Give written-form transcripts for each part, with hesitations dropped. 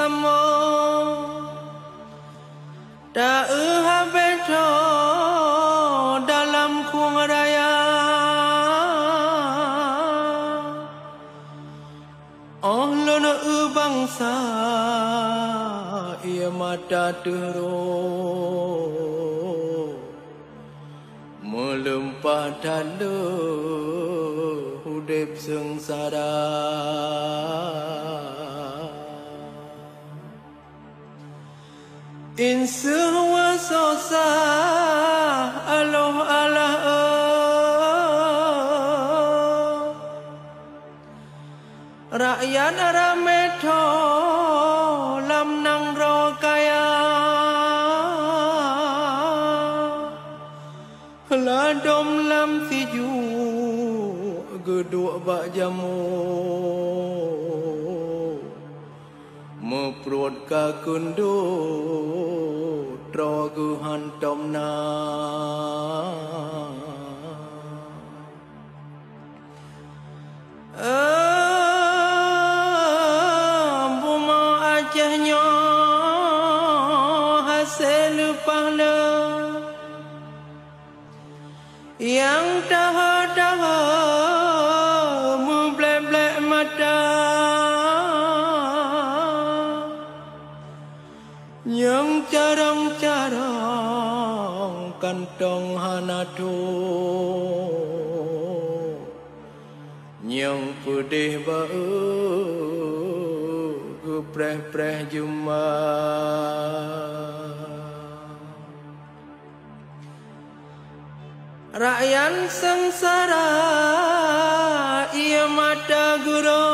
samo da beto dalam kuang raya lono bangsa ia mata teruk melempah tanda hudip sengsara insa wasosa aloh Allah rakyat rameto lam nang ro kaya ladom lam siju geduk bak jamu meprut ka kundut tro gu hantom na buma ajahnya hasil pahala yang taha-taha memblek-blek mata yang carang-carang kantong hanatu yang pedih bau gepreh-preh jumah rakyat sengsara ia mata guru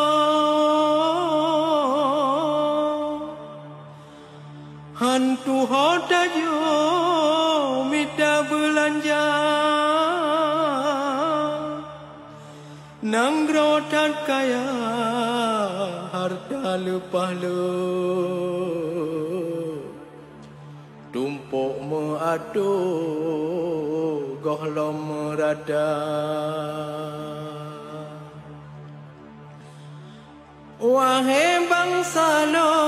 hantu hodajo minta belanja nang rotan kaya harta lepah le tumpuk meado gohlom merada wahai bangsa lo